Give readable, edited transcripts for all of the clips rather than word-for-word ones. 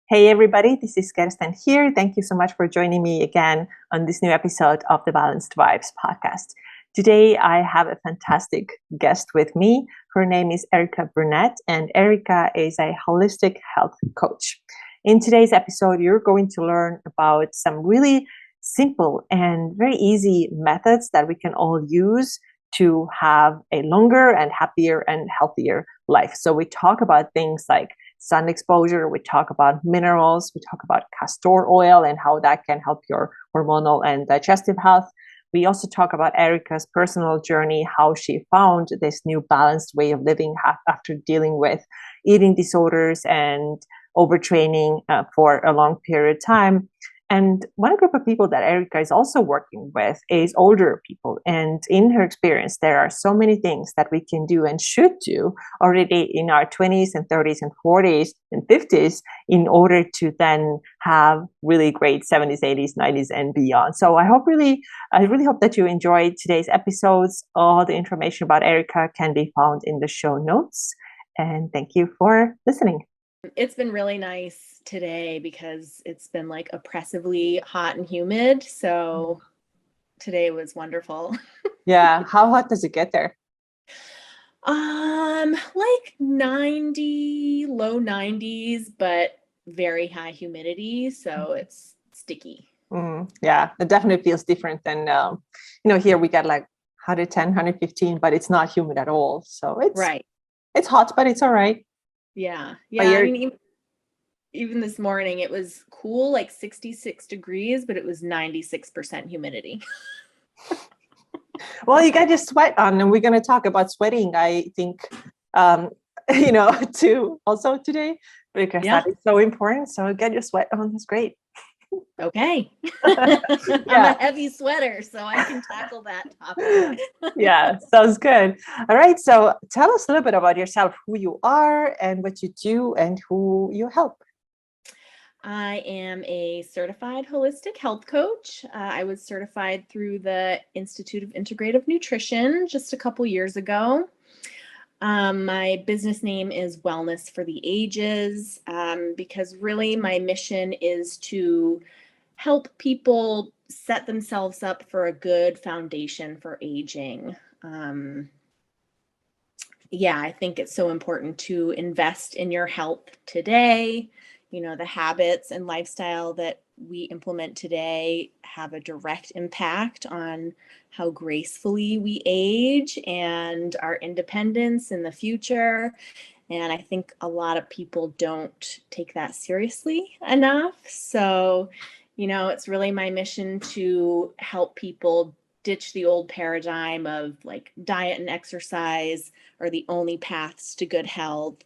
Hey everybody, this is Kerstin here. Thank you so much for joining me again on this new episode of the Balanced Vibes podcast. Today I have a fantastic guest with me. Her name is Erica Brunette, and Erica is a holistic health coach. In today's episode, you're going to learn about some really simple and very easy methods that we can all use to have a longer and happier and healthier life. So we talk about things like sun exposure, we talk about minerals, we talk about castor oil and how that can help your hormonal and digestive health. We also talk about Erica's personal journey, how she found this new balanced way of living after dealing with eating disorders and overtraining for a long period of time. And one group of people that Erica is also working with is older people. And in her experience, there are so many things that we can do and should do already in our 20s and 30s and 40s and 50s in order to then have really great 70s, 80s, 90s, and beyond. So I really hope that you enjoyed today's episodes. All the information about Erica can be found in the show notes. And thank you for listening. It's been really nice today because it's been like oppressively hot and humid. So today was wonderful. Yeah. How hot does it get there? Like 90, low 90s, but very high humidity. So it's sticky. Yeah, it definitely feels different than, here we get like 110, 115, but it's not humid at all. So it's hot, but it's all right. Yeah. I mean, even this morning it was cool, like 66 degrees, but it was 96% humidity. Well, you got your sweat on, and we're going to talk about sweating, I think, too, also today, because that is so important. So get your sweat on. That's great. Okay. I'm a heavy sweater, so I can tackle that topic. Yeah, sounds good. All right. So tell us a little bit about yourself, who you are and what you do and who you help. I am a certified holistic health coach. I was certified through the Institute of Integrative Nutrition just a couple years ago. My business name is Wellness for the Ages, because really my mission is to help people set themselves up for a good foundation for aging. I think it's so important to invest in your health today. The habits and lifestyle that we implement today have a direct impact on how gracefully we age and our independence in the future. And I think a lot of people don't take that seriously enough. So, it's really my mission to help people ditch the old paradigm of like diet and exercise are the only paths to good health,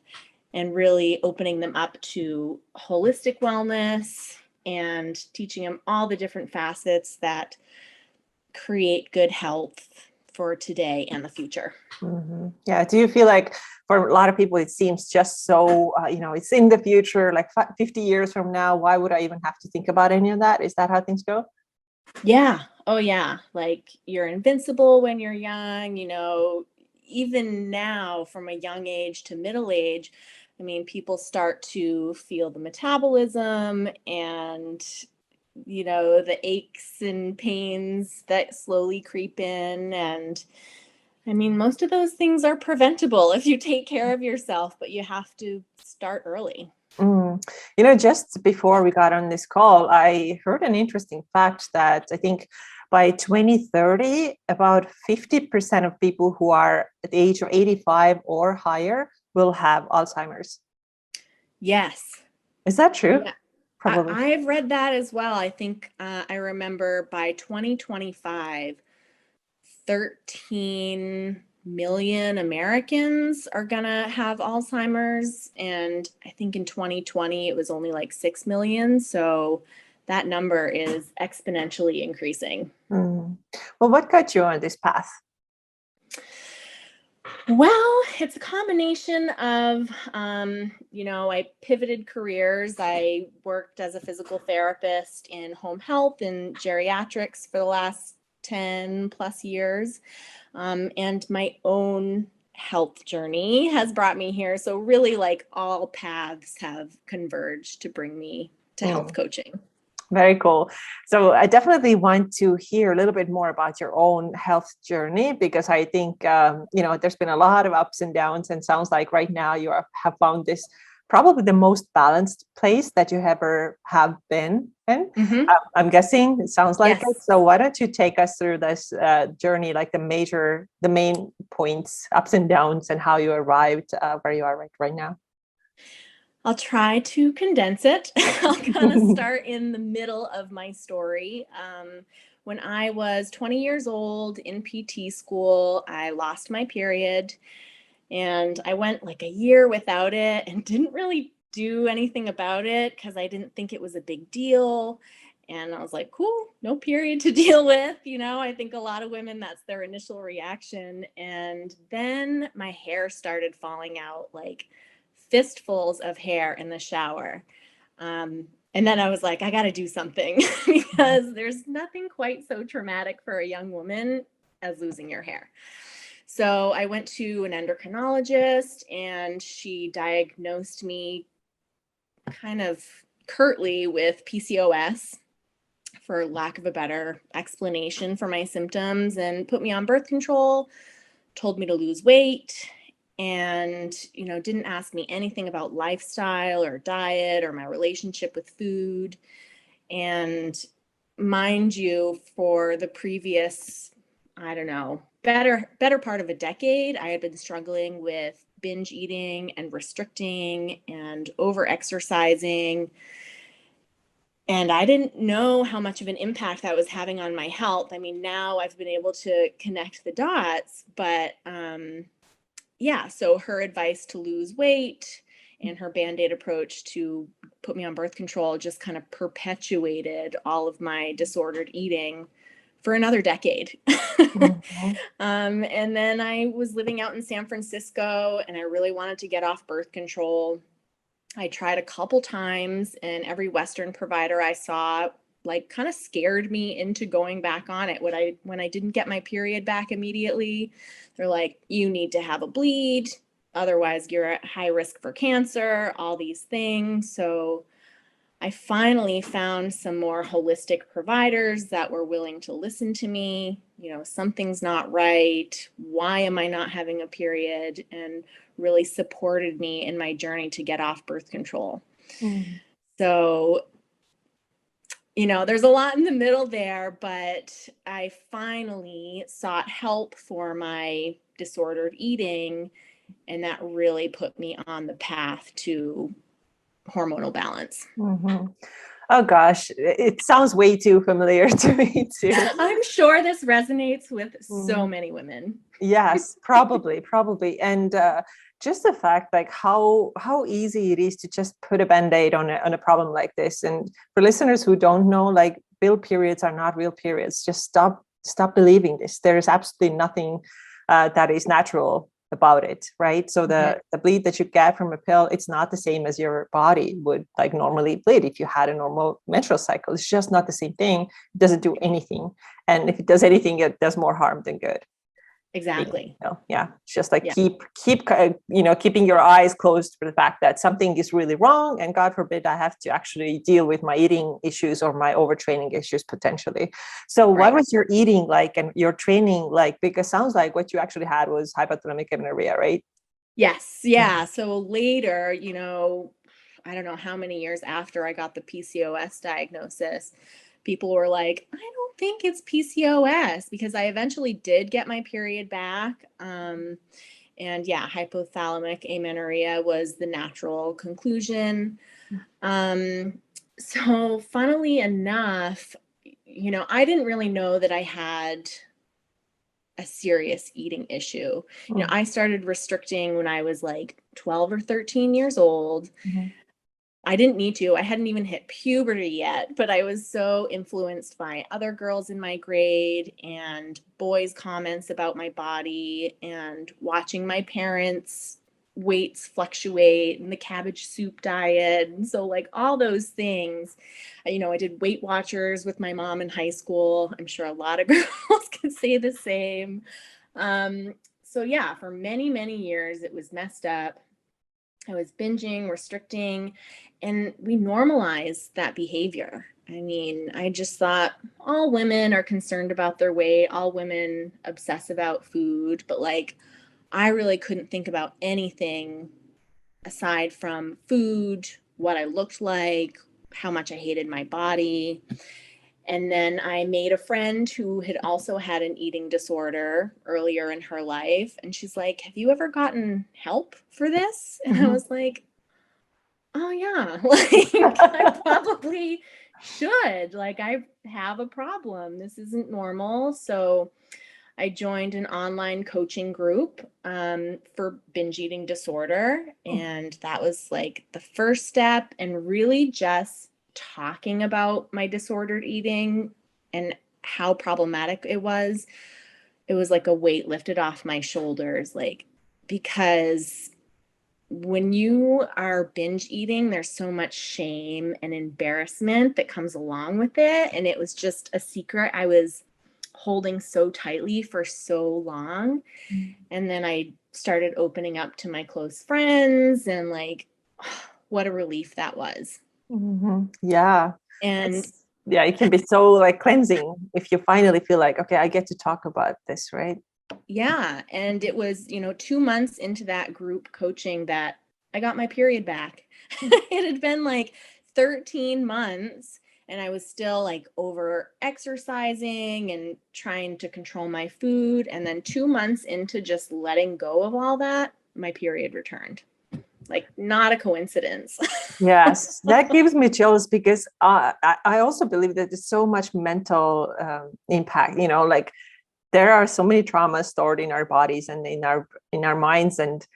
and really opening them up to holistic wellness and teaching them all the different facets that create good health for today and the future. Mm-hmm. Yeah. Do you feel like for a lot of people, it seems just so, it's in the future, like 50 years from now, why would I even have to think about any of that? Is that how things go? Yeah. Oh, yeah. Like you're invincible when you're young, even now from a young age to middle age. I mean, people start to feel the metabolism and, the aches and pains that slowly creep in. And I mean, most of those things are preventable if you take care of yourself, but you have to start early. Just before we got on this call, I heard an interesting fact that I think by 2030, about 50% of people who are at the age of 85 or higher will have Alzheimer's. Yes. Is that true? Yeah. Probably. I've read that as well. I think I remember by 2025, 13 million Americans are gonna have Alzheimer's, and I think in 2020 it was only like 6 million. So that number is exponentially increasing. Well, what got you on this path? Well, it's a combination of, I pivoted careers. I worked as a physical therapist in home health and geriatrics for the last 10 plus years. And my own health journey has brought me here. So really like all paths have converged to bring me to health coaching. Very cool. So I definitely want to hear a little bit more about your own health journey, because I think, there's been a lot of ups and downs, and sounds like right now you have found this probably the most balanced place that you ever have been in. I'm guessing it sounds like it. So why don't you take us through this journey, like the main points, ups and downs, and how you arrived where you are right now? I'll try to condense it. I'll kind of start in the middle of my story. When I was 20 years old in PT school, I lost my period, and I went like a year without it and didn't really do anything about it because I didn't think it was a big deal. And I was like, cool, no period to deal with. I think a lot of women, that's their initial reaction. And then my hair started falling out, like fistfuls of hair in the shower. And then I was like, I got to do something because there's nothing quite so traumatic for a young woman as losing your hair. So I went to an endocrinologist, and she diagnosed me kind of curtly with PCOS, for lack of a better explanation for my symptoms, and put me on birth control, told me to lose weight, and, didn't ask me anything about lifestyle or diet or my relationship with food. And mind you, for the previous, I don't know, better part of a decade, I had been struggling with binge eating and restricting and over exercising. And I didn't know how much of an impact that was having on my health. I mean, now I've been able to connect the dots, but so her advice to lose weight and her Band-Aid approach to put me on birth control just kind of perpetuated all of my disordered eating for another decade. And then I was living out in San Francisco, and I really wanted to get off birth control. I tried a couple times, and every Western provider I saw like kind of scared me into going back on it. When I didn't get my period back immediately, they're like, you need to have a bleed, otherwise you're at high risk for cancer, all these things. So I finally found some more holistic providers that were willing to listen to me. Something's not right. Why am I not having a period? And really supported me in my journey to get off birth control. So, there's a lot in the middle there, but I finally sought help for my disordered eating, and that really put me on the path to hormonal balance. Oh gosh, it sounds way too familiar to me too. I'm sure this resonates with so many women. Yes, probably. And just the fact, like how easy it is to just put a Band-Aid on a problem like this. And for listeners who don't know, like, real periods are not real periods. Just stop believing this. There is absolutely nothing that is natural about it, right? So the bleed that you get from a pill, it's not the same as your body would like normally bleed if you had a normal menstrual cycle. It's just not the same thing. It doesn't do anything. And if it does anything, it does more harm than good. Exactly. It's just like keep keeping your eyes closed for the fact that something is really wrong, and God forbid I have to actually deal with my eating issues or my overtraining issues potentially. So what was your eating like and your training like? Because it sounds like what you actually had was hypothalamic amenorrhea, right? Yes. Yeah. So later, I don't know how many years after I got the PCOS diagnosis, people were like, I don't think it's PCOS, because I eventually did get my period back. And hypothalamic amenorrhea was the natural conclusion. So funnily enough, I didn't really know that I had a serious eating issue. I started restricting when I was like 12 or 13 years old. I didn't need to. I hadn't even hit puberty yet, but I was so influenced by other girls in my grade and boys' comments about my body, and watching my parents' weights fluctuate, and the cabbage soup diet. And so like all those things, I did Weight Watchers with my mom in high school. I'm sure a lot of girls can say the same. So yeah, for many, many years, it was messed up. I was binging, restricting, and we normalized that behavior. I mean, I just thought all women are concerned about their weight, all women obsess about food, but like I really couldn't think about anything aside from food, what I looked like, how much I hated my body. And then I made a friend who had also had an eating disorder earlier in her life. And she's like, have you ever gotten help for this? And I Mhm. was like, oh, yeah, like I probably should. Like, I have a problem. This isn't normal. So I joined an online coaching group for binge eating disorder. And that was like the first step, and really just talking about my disordered eating and how problematic it was. It was like a weight lifted off my shoulders, like, because when you are binge eating, there's so much shame and embarrassment that comes along with it. And it was just a secret I was holding so tightly for so long. And then I started opening up to my close friends, and like, what a relief that was. Yeah. And Yeah, it can be so like cleansing if you finally feel like, okay, I get to talk about this, right? yeah, and it was, 2 months into that group coaching that I got my period back. It had been like 13 months, and I was still like over exercising and trying to control my food. And then 2 months into just letting go of all that, my period returned. Like, not a coincidence. Yes, that gives me chills because I also believe that there's so much mental impact. Like there are so many traumas stored in our bodies and in our minds, and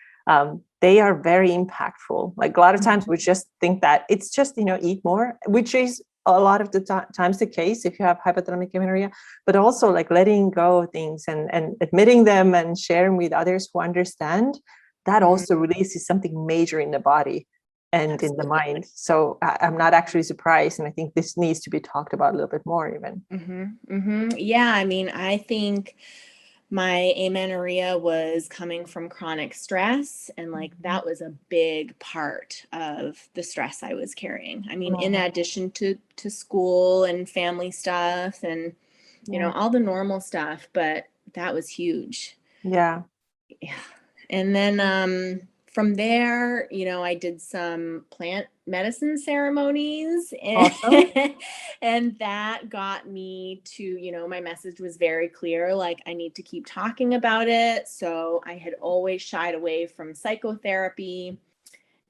they are very impactful. Like a lot of times we just think that it's just eat more, which is a lot of the times the case if you have hypothalamic amenorrhea, but also like letting go of things and admitting them and sharing with others who understand. That also releases something major in the body and in the mind. So I'm not actually surprised, and I think this needs to be talked about a little bit more even. Yeah, I mean, I think my amenorrhea was coming from chronic stress, and like that was a big part of the stress I was carrying. I mean, in addition to school and family stuff and all the normal stuff, but that was huge. Yeah. Yeah. And then from there, I did some plant medicine ceremonies, and Awesome. and that got me to, my message was very clear, like I need to keep talking about it. So I had always shied away from psychotherapy.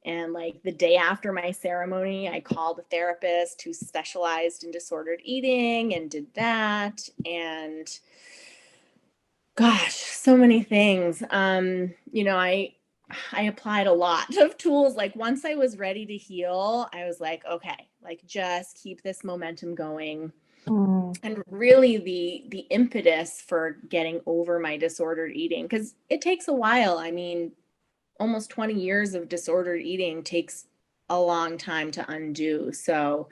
And like the day after my ceremony, I called a therapist who specialized in disordered eating and did that. And gosh, so many things. I applied a lot of tools. Like once I was ready to heal, I was like, okay, like just keep this momentum going. And really the impetus for getting over my disordered eating, because it takes a while. I mean, almost 20 years of disordered eating takes a long time to undo. So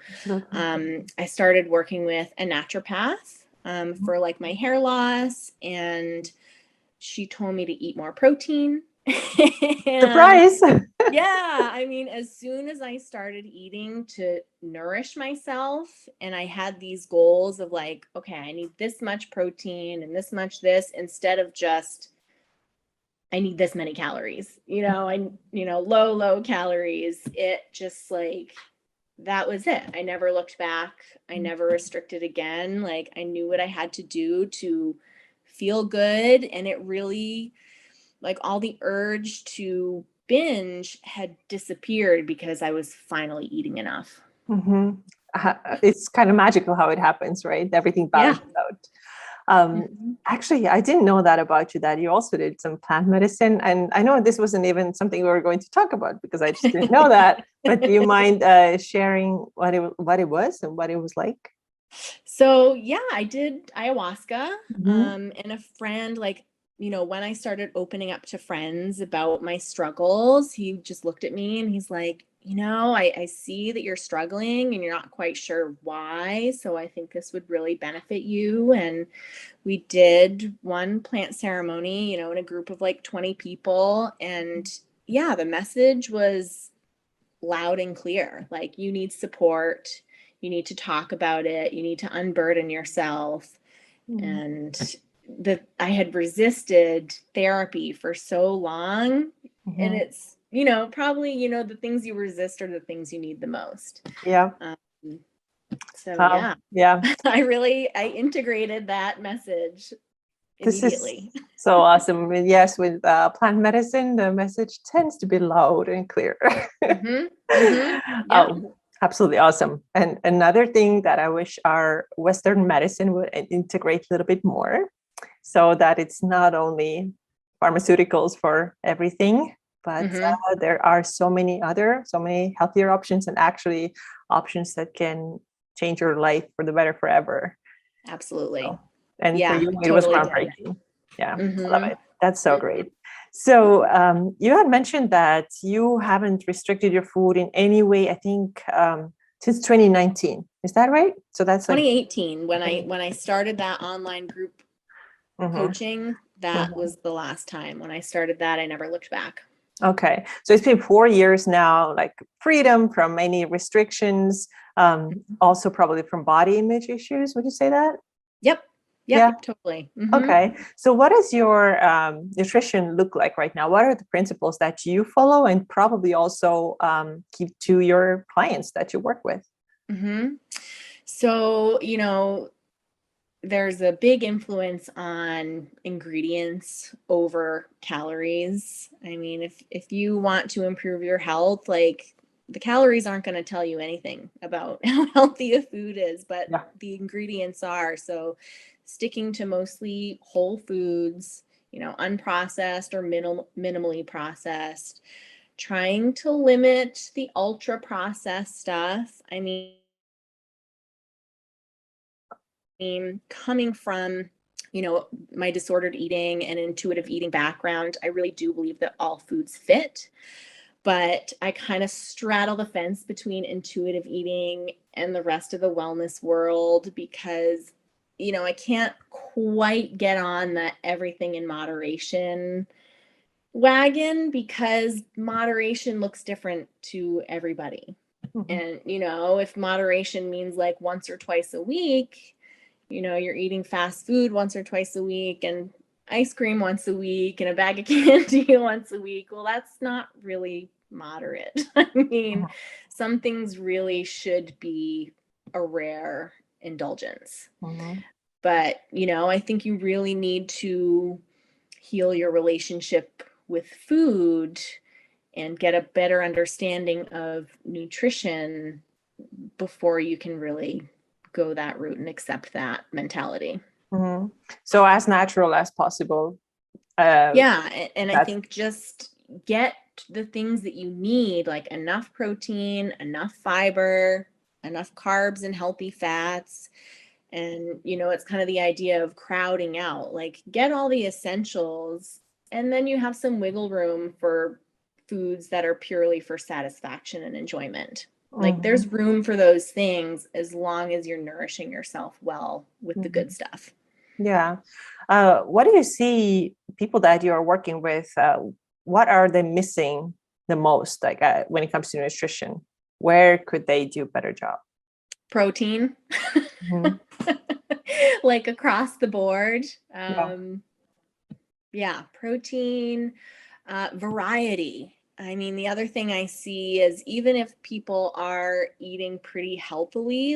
I started working with a naturopath for like my hair loss, and she told me to eat more protein. And Surprise. yeah, I mean, as soon as I started eating to nourish myself, and I had these goals of like, okay, I need this much protein and this much this, instead of just I need this many calories, low calories. It just like, that was it. I never looked back. I never restricted again. Like I knew what I had to do to feel good. And it really, like all the urge to binge had disappeared because I was finally eating enough. It's kind of magical how it happens, right? Everything balances out. Actually, I didn't know that about you, that you also did some plant medicine. And I know this wasn't even something we were going to talk about because I just didn't know that. But do you mind sharing what it was and what it was like? So yeah, I did ayahuasca. Mm-hmm. And a friend, like, when I started opening up to friends about my struggles, he just looked at me and he's like, I see that you're struggling and you're not quite sure why. So I think this would really benefit you. And we did one plant ceremony, in a group of like 20 people. And yeah, the message was loud and clear. Like, you need support. You need to talk about it. You need to unburden yourself. And I had resisted therapy for so long, and it's, probably, the things you resist are the things you need the most. Yeah. So yeah. Yeah. I integrated that message immediately. This is so awesome. And yes, with plant medicine, the message tends to be loud and clear. Yeah. Absolutely awesome. And another thing that I wish our Western medicine would integrate a little bit more, so that it's not only pharmaceuticals for everything, but there are so many healthier options, and actually options that can change your life for the better forever. Absolutely. So, and yeah, for you, it was totally groundbreaking. Yeah, I love it. That's so great. So you had mentioned that you haven't restricted your food in any way, I think, since 2019. Is that right? So that's 2018 when I started that online group coaching. That was the last time. When I started that, I never looked back. Okay. So it's been 4 years now, like freedom from any restrictions, also probably from body image issues. Would you say that? Yep. Yeah, totally. Okay. So what does your nutrition look like right now? What are the principles that you follow and probably also keep to your clients that you work with? So, there's a big influence on ingredients over calories. I mean, if you want to improve your health, like, the calories aren't going to tell you anything about how healthy a food is, but the ingredients are. So sticking to mostly whole foods, unprocessed or minimally processed, trying to limit the ultra processed stuff. I mean, coming from, my disordered eating and intuitive eating background, I really do believe that all foods fit. But I kind of straddle the fence between intuitive eating and the rest of the wellness world because, I can't quite get on the everything in moderation wagon, because moderation looks different to everybody. And, if moderation means like once or twice a week, you're eating fast food once or twice a week and ice cream once a week and a bag of candy once a week. Well, that's not really moderate. I mean, some things really should be a rare indulgence. But, I think you really need to heal your relationship with food and get a better understanding of nutrition before you can really go that route and accept that mentality. So as natural as possible. And I think just get the things that you need, like enough protein, enough fiber, enough carbs and healthy fats. And, it's kind of the idea of crowding out, like, get all the essentials, and then you have some wiggle room for foods that are purely for satisfaction and enjoyment. Like, there's room for those things as long as you're nourishing yourself well with the good stuff. Yeah. What do you see people that you're working with, what are they missing the most, like when it comes to nutrition? Where could they do a better job? Protein. Like across the board. Protein, variety. I mean, the other thing I see is even if people are eating pretty healthily,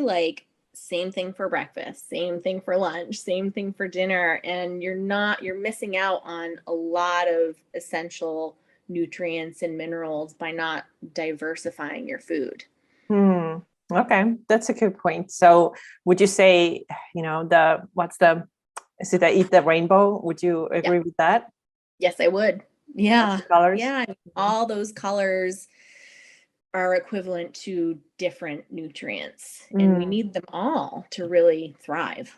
same thing for breakfast, same thing for lunch, same thing for dinner, and you're missing out on a lot of essential nutrients and minerals by not diversifying your food. Okay, that's a good point. So would you say, is it eat the rainbow? Would you agree with that? Yes, I would. Yeah. Colors? Yeah. All those colors are equivalent to different nutrients, and we need them all to really thrive.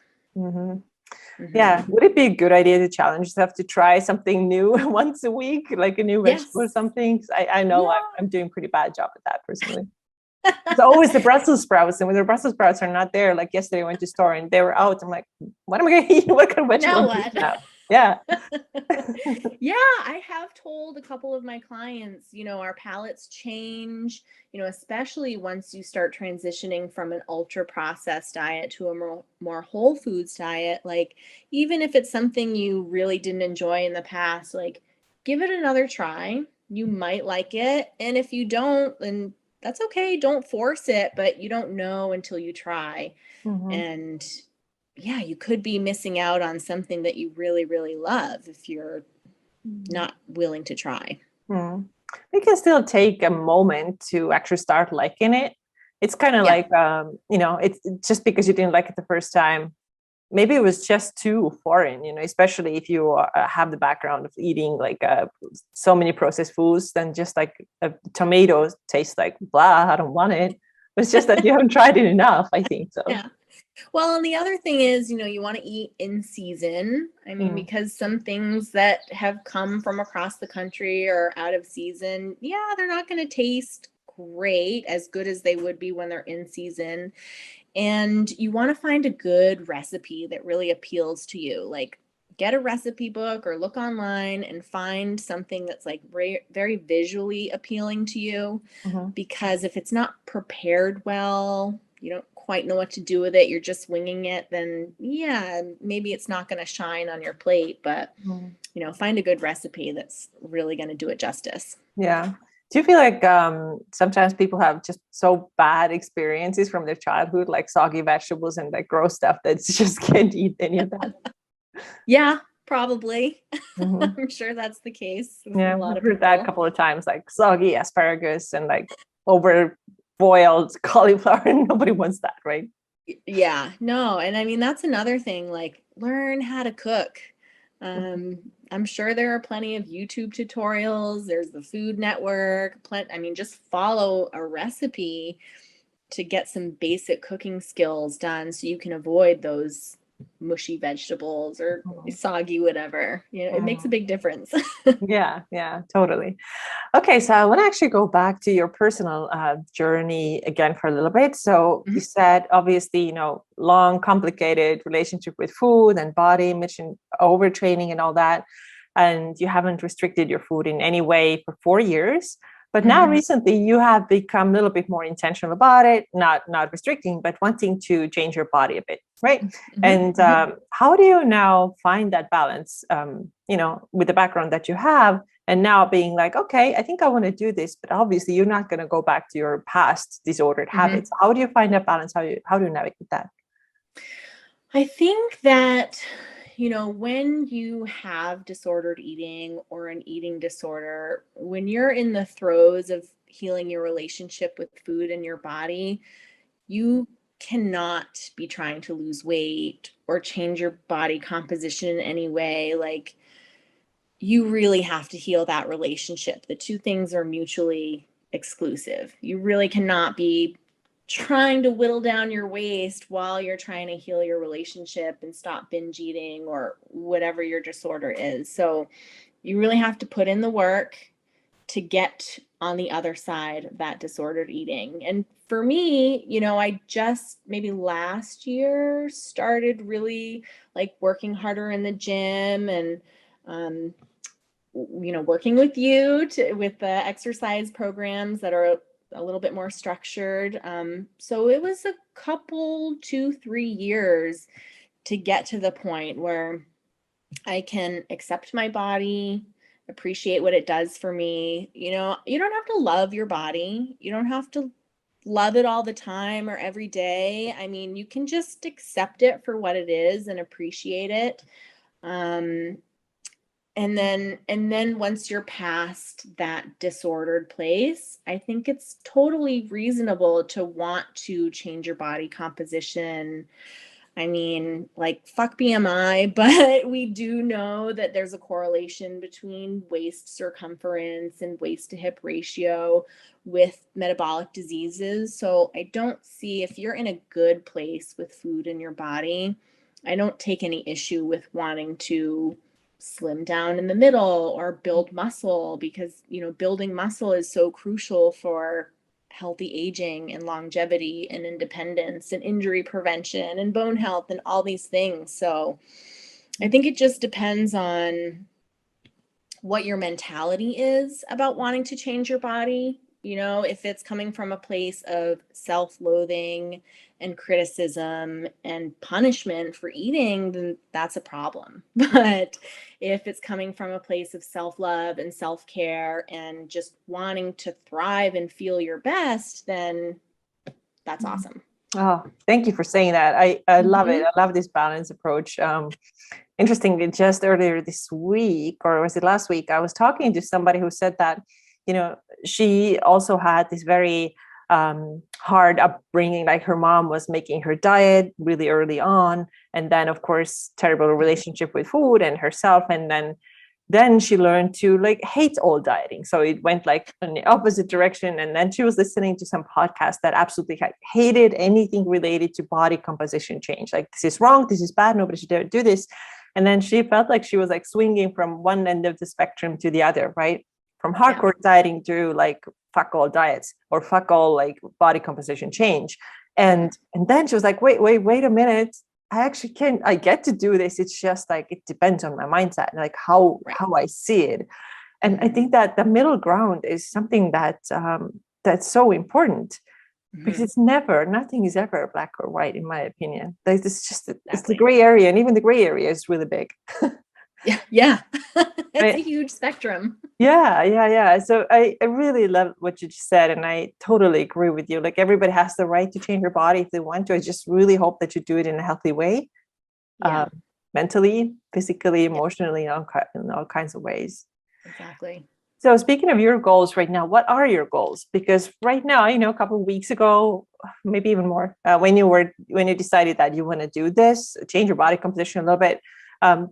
Yeah. Would it be a good idea to challenge yourself to try something new once a week, like a new vegetable or something? 'Cause I know I'm doing a pretty bad job at that personally. It's always the Brussels sprouts, and when the Brussels sprouts are not there, like yesterday I went to the store and they were out. I'm like, what am I going to eat? What kind of vegetable am I eating now? Yeah. Yeah, I have told a couple of my clients, our palates change, especially once you start transitioning from an ultra processed diet to a more whole foods diet. Like, even if it's something you really didn't enjoy in the past, like, give it another try. You might like it. And if you don't, then that's okay. Don't force it, but you don't know until you try. And yeah, you could be missing out on something that you really, really love if you're not willing to try. We can still take a moment to actually start liking it. It's kind of like, it's just because you didn't like it the first time, maybe it was just too foreign, especially if you have the background of eating like so many processed foods, then just like a tomato tastes like blah, I don't want it. It's just that you haven't tried it enough, I think so. Yeah. Well, and the other thing is, you want to eat in season. I mean, because some things that have come from across the country are out of season. Yeah, they're not going to taste great, as good as they would be when they're in season. And you want to find a good recipe that really appeals to you. Like, get a recipe book or look online and find something that's like very visually appealing to you. Because if it's not prepared well, you don't quite know what to do with it, you're just winging it, then yeah, maybe it's not going to shine on your plate. But find a good recipe that's really going to do it justice. Yeah. Do you feel like sometimes people have just so bad experiences from their childhood, like soggy vegetables and like gross stuff that just can't eat any of that? Yeah, probably. I'm sure that's the case with a lot I've of heard that a couple of times, like soggy asparagus and like over boiled cauliflower, and nobody wants that, right? Yeah, no. And I mean, that's another thing, like, learn how to cook. I'm sure there are plenty of YouTube tutorials. There's the Food Network. Just follow a recipe to get some basic cooking skills done so you can avoid those mushy vegetables or soggy whatever. It makes a big difference. Yeah, totally. Okay, so I want to actually go back to your personal journey again for a little bit. So you said, obviously, long, complicated relationship with food and body image and overtraining and all that. And you haven't restricted your food in any way for 4 years. But now recently you have become a little bit more intentional about it, not restricting, but wanting to change your body a bit, right? And how do you now find that balance, with the background that you have, and now being like, okay, I think I want to do this, but obviously you're not going to go back to your past disordered habits. How do you find that balance? How do you navigate that? I think that, when you have disordered eating or an eating disorder, when you're in the throes of healing your relationship with food and your body, you cannot be trying to lose weight or change your body composition in any way. Like, you really have to heal that relationship. The two things are mutually exclusive. You really cannot be trying to whittle down your waist while you're trying to heal your relationship and stop binge eating or whatever your disorder is. So you really have to put in the work to get on the other side of that disordered eating. And for me, I just maybe last year started really like working harder in the gym and working with you with the exercise programs that are a little bit more structured. So it was a couple, 2-3 years to get to the point where I can accept my body, appreciate what it does for me. You don't have to love your body. You don't have to love it all the time or every day. I mean, you can just accept it for what it is and appreciate it. And then once you're past that disordered place, I think it's totally reasonable to want to change your body composition. I mean, like, fuck BMI, but we do know that there's a correlation between waist circumference and waist to hip ratio with metabolic diseases. So I don't see, if you're in a good place with food in your body, I don't take any issue with wanting to slim down in the middle or build muscle, because, you know, building muscle is so crucial for healthy aging and longevity and independence and injury prevention and bone health and all these things. So I think it just depends on what your mentality is about wanting to change your body. You know, if it's coming from a place of self-loathing and criticism and punishment for eating, then that's a problem. But if it's coming from a place of self-love and self-care and just wanting to thrive and feel your best, then that's awesome. Oh, thank you for saying that. I love it. I love this balanced approach. Interesting, just earlier this week, or was it last week, I was talking to somebody who said that, you know, she also had this very hard upbringing. Like her mom was making her diet really early on. And then, of course, terrible relationship with food and herself. And then she learned to like hate all dieting. So it went like in the opposite direction. And then she was listening to some podcast that absolutely hated anything related to body composition change. Like, this is wrong, this is bad, nobody should do this. And then she felt like she was like swinging from one end of the spectrum to the other, right? From hardcore dieting to like fuck all diets or fuck all like body composition change. And then she was like, wait a minute. I get to do this. It's just like, it depends on my mindset and like how I see it. And I think that the middle ground is something that that's so important, because nothing is ever black or white, in my opinion. Like, it's just, it's the gray area, and even the gray area is really big. Yeah. It's a huge spectrum. Yeah. So I really love what you just said, and I totally agree with you. Like, everybody has the right to change their body if they want to. I just really hope that you do it in a healthy way, mentally, physically, emotionally, in all kinds of ways. Exactly. So speaking of your goals right now, what are your goals? Because right now, you know, a couple of weeks ago, maybe even more, when you decided that you want to do this, change your body composition a little bit,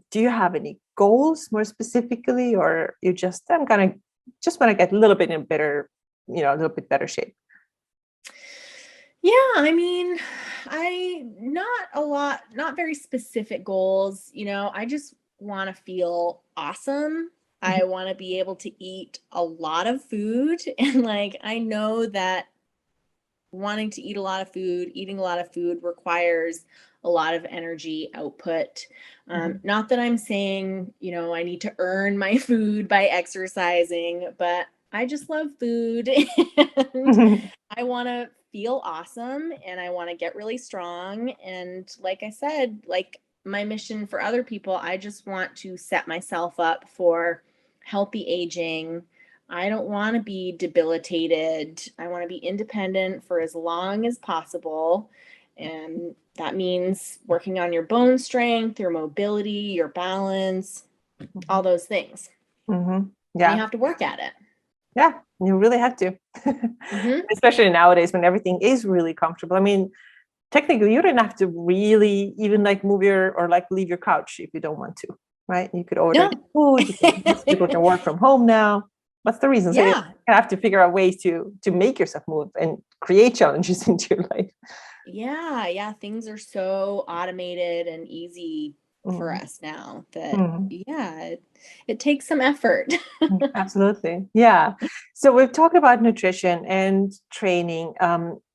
do you have any goals more specifically, or you just want to get a little bit in better, a little bit better shape? Yeah, I mean, not very specific goals. You know, I just want to feel awesome. I want to be able to eat a lot of food. And like, I know that wanting to eat a lot of food, eating a lot of food requires a lot of energy output. Not that I'm saying, you know, I need to earn my food by exercising, but I just love food and I want to feel awesome and I want to get really strong. And like I said, like my mission for other people, I just want to set myself up for healthy aging. I don't want to be debilitated. I want to be independent for as long as possible. And that means working on your bone strength, your mobility, your balance, all those things. Yeah. And you have to work at it. Yeah, you really have to. Especially nowadays when everything is really comfortable. I mean, technically you don't have to really even like move or like leave your couch if you don't want to, right? You could order food. People can work from home now. What's the reason? So you have to figure out ways to make yourself move and create challenges into your life. Yeah. Things are so automated and easy for us now that it takes some effort. Absolutely. Yeah. So we've talked about nutrition and training.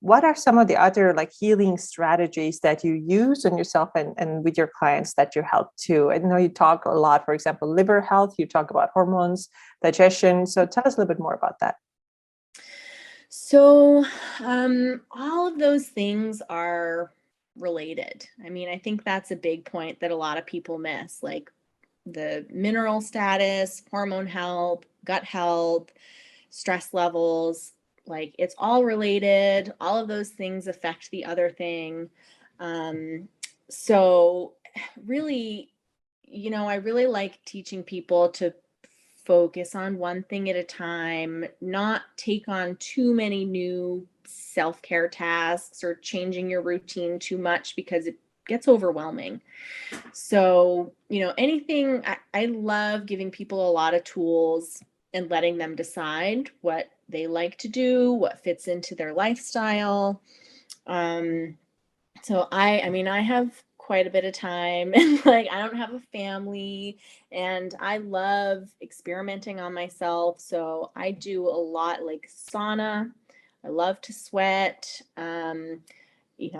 What are some of the other like healing strategies that you use on yourself and with your clients that you help to? I know you talk a lot, for example, liver health, you talk about hormones, digestion. So tell us a little bit more about that. So all of those things are related. I mean, I think that's a big point that a lot of people miss, like the mineral status, hormone health, gut health, stress levels, like it's all related. All of those things affect the other thing. So really, you know, I really like teaching people to focus on one thing at a time, not take on too many new self-care tasks or changing your routine too much because it gets overwhelming. So, you know, I love giving people a lot of tools and letting them decide what they like to do, what fits into their lifestyle. So I have quite a bit of time, and like I don't have a family, and I love experimenting on myself. So I do a lot like sauna. I love to sweat.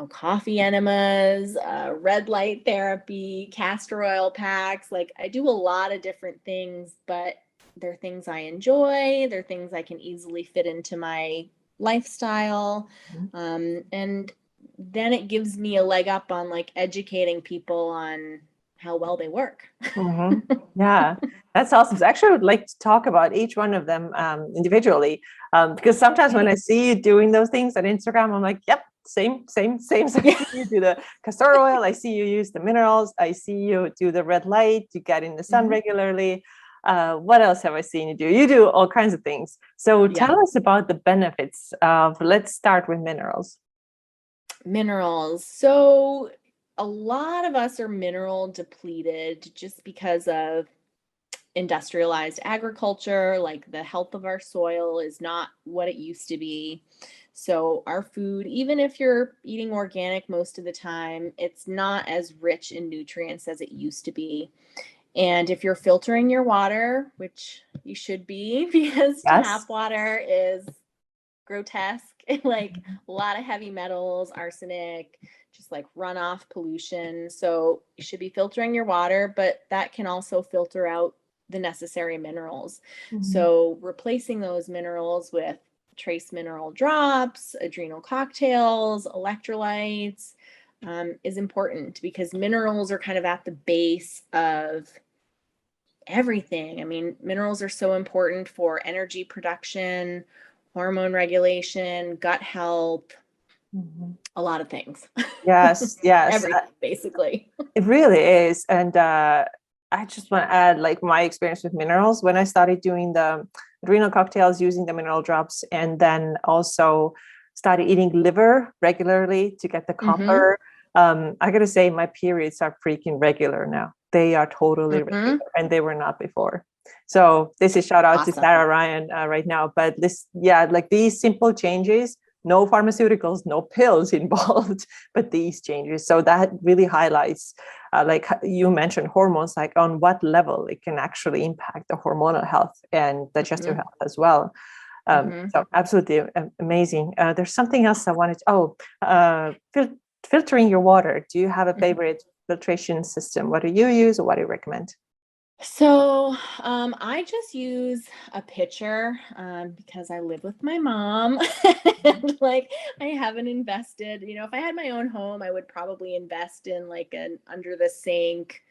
Coffee enemas, red light therapy, castor oil packs. Like I do a lot of different things, but they're things I enjoy. They're things I can easily fit into my lifestyle. And then it gives me a leg up on like educating people on how well they work. Yeah, that's awesome. So actually, I would like to talk about each one of them individually, because sometimes when I see you doing those things on Instagram, I'm like, yep, same. You do the castor oil. I see you use the minerals. I see you do the red light. You get in the sun regularly. What else have I seen you do? You do all kinds of things. So tell us about the benefits of, let's start with minerals. Minerals. So a lot of us are mineral depleted just because of industrialized agriculture. Like the health of our soil is not what it used to be. So our food, even if you're eating organic most of the time, it's not as rich in nutrients as it used to be. And if you're filtering your water, which you should be, because tap water is grotesque, like a lot of heavy metals, arsenic, just like runoff pollution. So you should be filtering your water, but that can also filter out the necessary minerals. So replacing those minerals with trace mineral drops, adrenal cocktails, electrolytes is important, because minerals are kind of at the base of everything. I mean, minerals are so important for energy production, hormone regulation, gut health, a lot of things. Yes. Everything, basically. It really is. And I just want to add, like, my experience with minerals when I started doing the adrenal cocktails, using the mineral drops, and then also started eating liver regularly to get the copper. I gotta say, my periods are freaking regular now. They are totally regular, and they were not before. So this is shout out to Sarah Ryan right now. But this, like these simple changes, no pharmaceuticals, no pills involved, but these changes. So that really highlights, like you mentioned, hormones, like on what level it can actually impact the hormonal health and digestive health as well. So absolutely amazing. There's something else I wanted to, filtering your water. Do you have a favorite filtration system? What do you use, or what do you recommend? So I just use a pitcher because I live with my mom and like I haven't invested, if I had my own home, I would probably invest in like an under the sink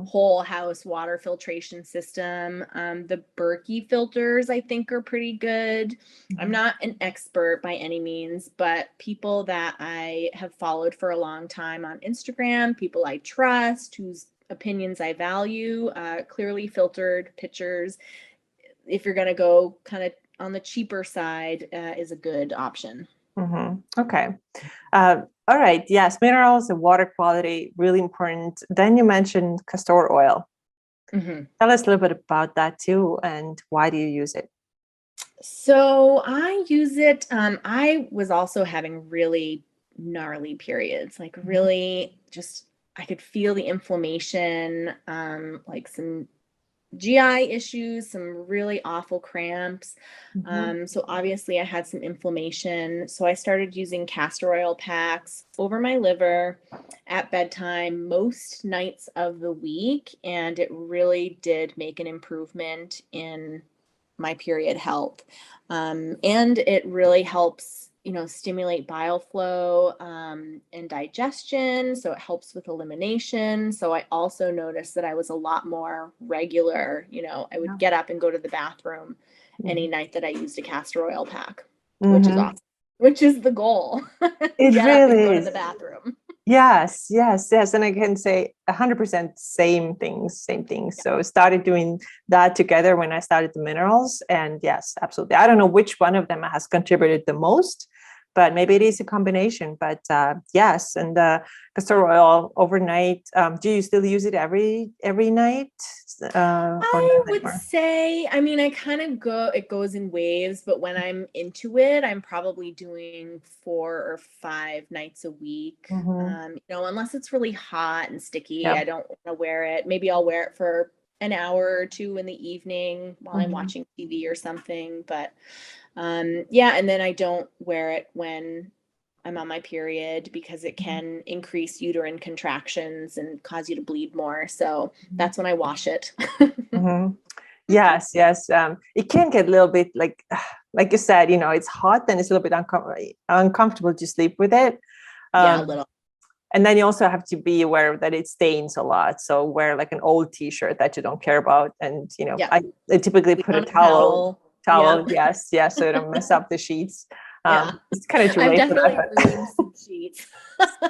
whole house water filtration system. The Berkey filters I think are pretty good. I'm not an expert by any means, but people that I have followed for a long time on Instagram, people I trust, whose opinions I value, clearly filtered pitchers, if you're going to go kind of on the cheaper side, is a good option. Okay. All right. Yes, minerals and water quality, really important. Then you mentioned castor oil. Tell us a little bit about that too, and why do you use it? So I use it. I was also having really gnarly periods, like really just, I could feel the inflammation, like some GI issues, some really awful cramps. So obviously I had some inflammation. So I started using castor oil packs over my liver at bedtime most nights of the week. And it really did make an improvement in my period health. And it really helps, stimulate bile flow and digestion. So it helps with elimination. So I also noticed that I was a lot more regular. I would get up and go to the bathroom any night that I used a castor oil pack, which is awesome, which is the goal. It get really up and go is. to the bathroom. Yes. And I can say 100% same things. Yeah. So started doing that together when I started the minerals, and yes, absolutely. I don't know which one of them has contributed the most, but maybe it is a combination. But yes, and castor oil overnight. Do you still use it every night? Or I not would anymore? say, I mean, I kind of it goes in waves, but when I'm into it, I'm probably doing 4 or 5 nights a week. Mm-hmm. Unless it's really hot and sticky, Yeah. I don't want to wear it. Maybe I'll wear it for an hour or two in the evening while I'm Mm-hmm. watching TV or something. But yeah, and then I don't wear it when I'm on my period because it can increase uterine contractions and cause you to bleed more. So that's when I wash it. Mm-hmm. Yes, yes. It can get a little bit like you said, it's hot and it's a little bit uncomfortable to sleep with it. Yeah, a Um, little. and then you also have to be aware that it stains a lot. So wear like an old t-shirt that you don't care about. And, Yeah. I typically Sleep put a on a towel. towel. Yep. Yes. Yes. So it don't mess up the sheets. Yeah. It's kind of too I've late for that, definitely but ruined some sheets.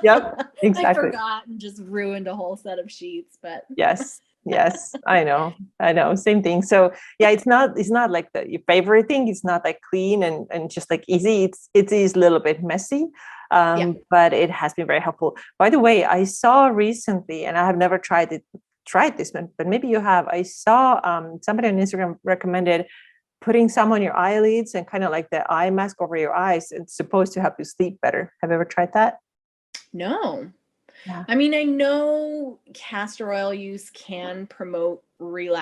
yep, I exactly. forgot and just ruined a whole set of sheets, but Yes. Yes. I know. Same thing. So yeah, it's not like your favorite thing. It's not like clean and just like easy. It is a little bit messy. yeah. But it has been very helpful. By the way, I saw recently, and I have never tried this one, but maybe you have. I saw somebody on Instagram recommended putting some on your eyelids and kind of like the eye mask over your eyes. It's supposed to help you sleep better. Have you ever tried that? No. Yeah. I mean, I know castor oil use can promote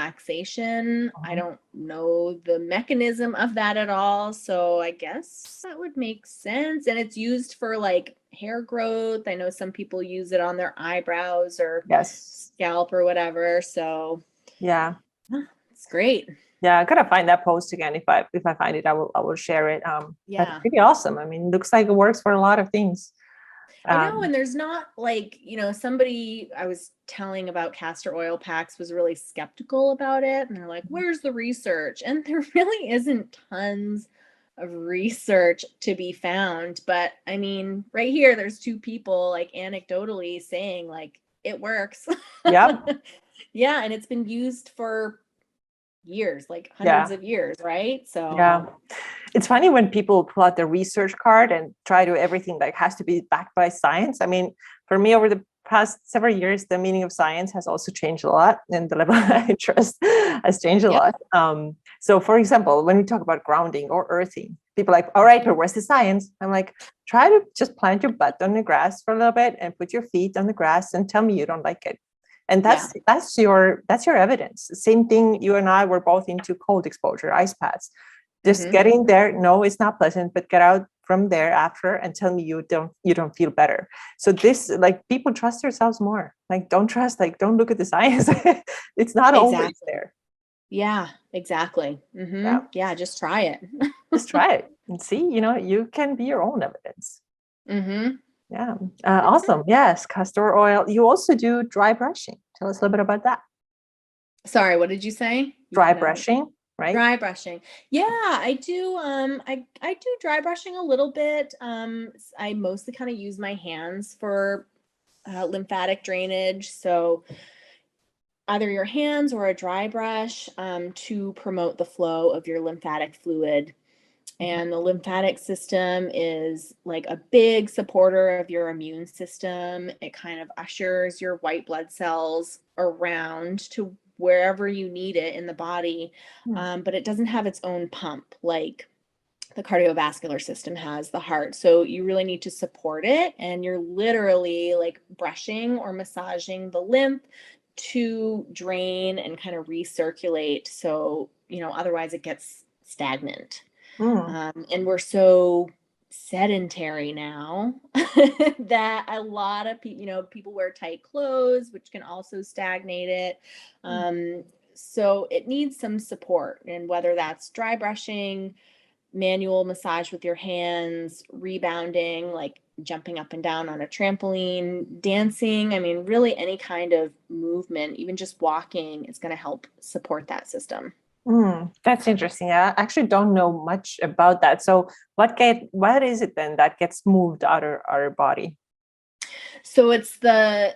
relaxation. I Mhm. don't know the mechanism of that at all. So I guess that would make sense. And it's used for like hair growth. I know some people use it on their eyebrows or Yes. scalp or whatever. So Yeah. it's great. Yeah, I gotta find that post again. If I find it, I will share it. That's Yeah. pretty awesome. I mean, it looks like it works for a lot of things. I know, Um, and there's not like, somebody I was telling about castor oil packs was really skeptical about it. And they're like, where's the research? And there really isn't tons of research to be found. But I mean, right here, there's two people like anecdotally saying like it works. yep. Yeah, and it's been used for years, like hundreds Yeah. of years, right? Yeah. So It's funny when people pull out the research card and try to everything like has to be backed by science. I mean, for me, over the past several years, the meaning of science has also changed a lot, and the level of interest has changed a yep. lot. So, for example, when we talk about grounding or earthing, people are like, all right, but where's the science? I'm like, try to just plant your butt on the grass for a little bit and put your feet on the grass and tell me you don't like it. And Yeah. that's your evidence. Same thing. You and I were both into cold exposure, ice pads. Just Hmm. get in there. No, it's not pleasant, but get out from there after and tell me you don't feel better. So this, like, people trust themselves more. Like, don't look at the science. It's not always Exactly. there. Yeah, exactly. Yeah. Yeah, just try it. Just try it and see, you can be your own evidence. hmm Yeah. Awesome. Yes. Castor oil. You also do dry brushing. Tell us a little bit about that. Sorry, what did you say? You Dry cut out. brushing, right? Dry brushing. Yeah, I do. I do dry brushing a little bit. I mostly kind of use my hands for lymphatic drainage. So either your hands or a dry brush to promote the flow of your lymphatic fluid. And the lymphatic system is like a big supporter of your immune system. It kind of ushers your white blood cells around to wherever you need it in the body. Hmm. But it doesn't have its own pump like the cardiovascular system has, the heart. So you really need to support it. And you're literally like brushing or massaging the lymph to drain and kind of recirculate. So, otherwise it gets stagnant. Mm. And we're so sedentary now that a lot of people, people wear tight clothes, which can also stagnate it. So it needs some support, and whether that's dry brushing, manual massage with your hands, rebounding, like jumping up and down on a trampoline, dancing. I mean, really any kind of movement, even just walking, is going to help support that system. That's interesting. I actually don't know much about that. So what is it then that gets moved out of our body? So it's the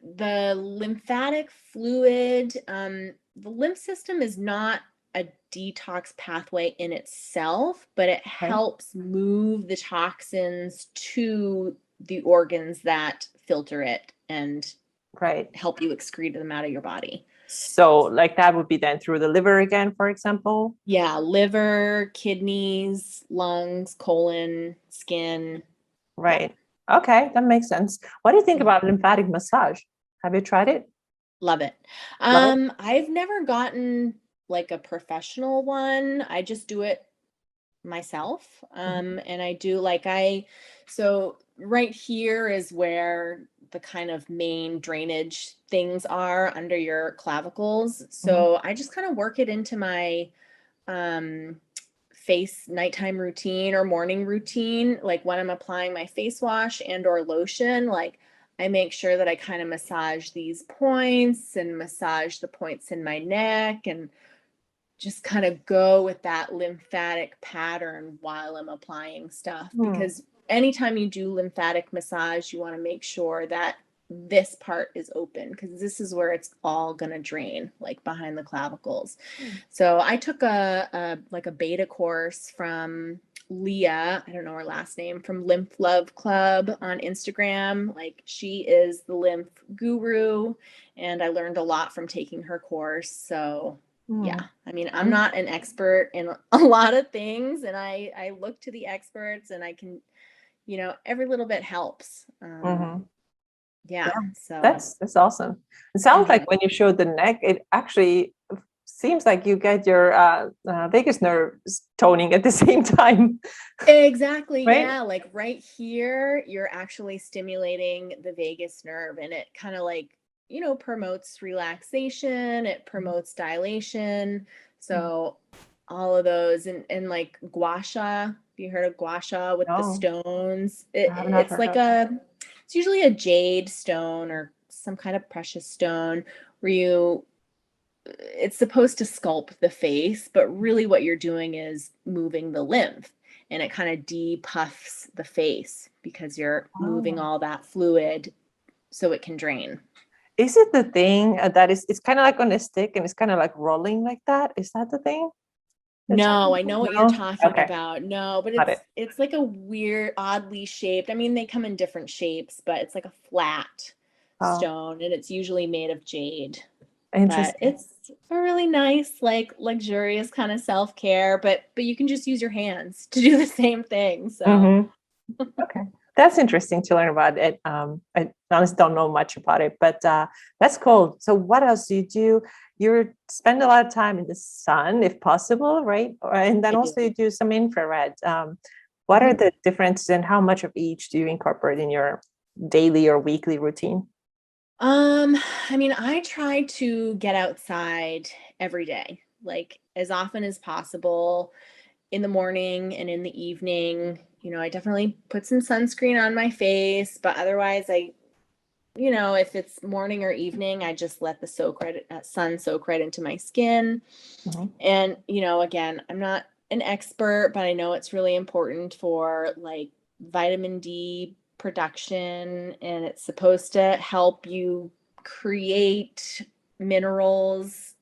lymphatic fluid. The lymph system is not a detox pathway in itself, but it Okay. helps move the toxins to the organs that filter it and Right. help you excrete them out of your body. So like that would be then through the liver again, for example? Yeah, liver, kidneys, lungs, colon, skin. Yeah. Right. Okay, that makes sense. What do you think Mhm. about lymphatic massage? Have you tried it? Love it. Love it? I've never gotten like a professional one. I just do it myself. Mhm. And I do like so right here is where the kind of main drainage things are under your clavicles. Mhm. So I just kind of work it into my um face nighttime routine or morning routine, like when I'm applying my face wash and or lotion, like I make sure that I kind of massage these points and massage the points in my neck and just kind of go with that lymphatic pattern while I'm applying stuff. Hmm. Because anytime you do lymphatic massage, you want to make sure that this part is open because this is where it's all going to drain, like behind the clavicles. So I took a like a beta course from Leah, I don't know her last name, from Lymph Love Club on Instagram. Like she is the lymph guru, and I learned a lot from taking her course. So yeah, Hmm. I mean, I'm Um, not an expert in a lot of things, and I look to the experts, and I can, every little bit helps. mhm. Yeah, Yeah, so. that's awesome. It sounds like Mhm. when you showed the neck, it actually seems like you get your vagus nerves toning at the same time, Exactly. right? Yeah. Like right here, you're actually stimulating the vagus nerve, and it kind of like, promotes relaxation, it promotes dilation. Mm. So all of those and like gua sha, have you heard of gua sha with the No, stones? I have not heard of. It's usually a jade stone or some kind of precious stone where it's supposed to sculpt the face, but really what you're doing is moving the lymph and it kind of depuffs the face because you're moving Oh. all that fluid so it can drain. Is it the thing that is, it's kind of like on a stick and it's kind of like rolling like that? Is that the thing? That's No, I know what you're no? talking Okay, about. No, but got it. it's like a weird, oddly shaped. I mean, they come in different shapes, but it's like a flat Oh, stone and it's usually made of jade. But interesting. it's a really nice, like luxurious kind of self-care, but you can just use your hands to do the same thing. So Hmm. Okay, that's interesting to learn about it. I honestly don't know much about it, but that's cool. So, what else do you do? You spend a lot of time in the sun, if possible, right? And then I do. also you do some infrared. What are Mhm. the differences, and how much of each do you incorporate in your daily or weekly routine? Um, I mean, I try to get outside every day, like as often as possible in the morning and in the evening. I definitely put some sunscreen on my face, but otherwise if it's morning or evening, I just let the sun soak right into my skin. Mhm. And, again, I'm not an expert, but I know it's really important for like vitamin D production, and it's supposed to help you create minerals.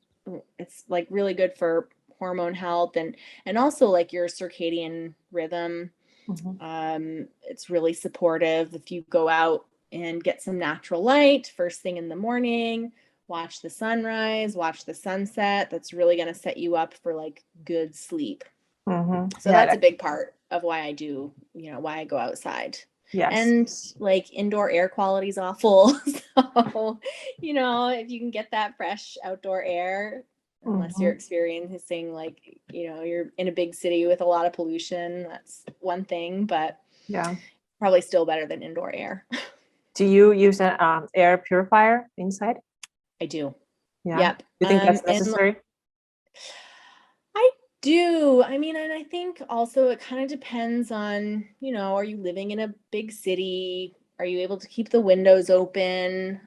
It's like really good for hormone health and also like your circadian rhythm. Mhm. It's really supportive if you go out and get some natural light first thing in the morning, watch the sunrise, watch the sunset. That's really going to set you up for like good sleep. Mhm. So Yeah, that's a big part of why I do, why I go outside. yes. And like indoor air quality is awful. So, if you can get that fresh outdoor air, unless you're Mhm. experiencing like, you're in a big city with a lot of pollution, that's one thing, but Yeah. probably still better than indoor air. Do you use an air purifier inside? I do. Yeah. Yep. You think that's And necessary? I do. I mean, and I think also it kind of depends on, are you living in a big city? Are you able to keep the windows open?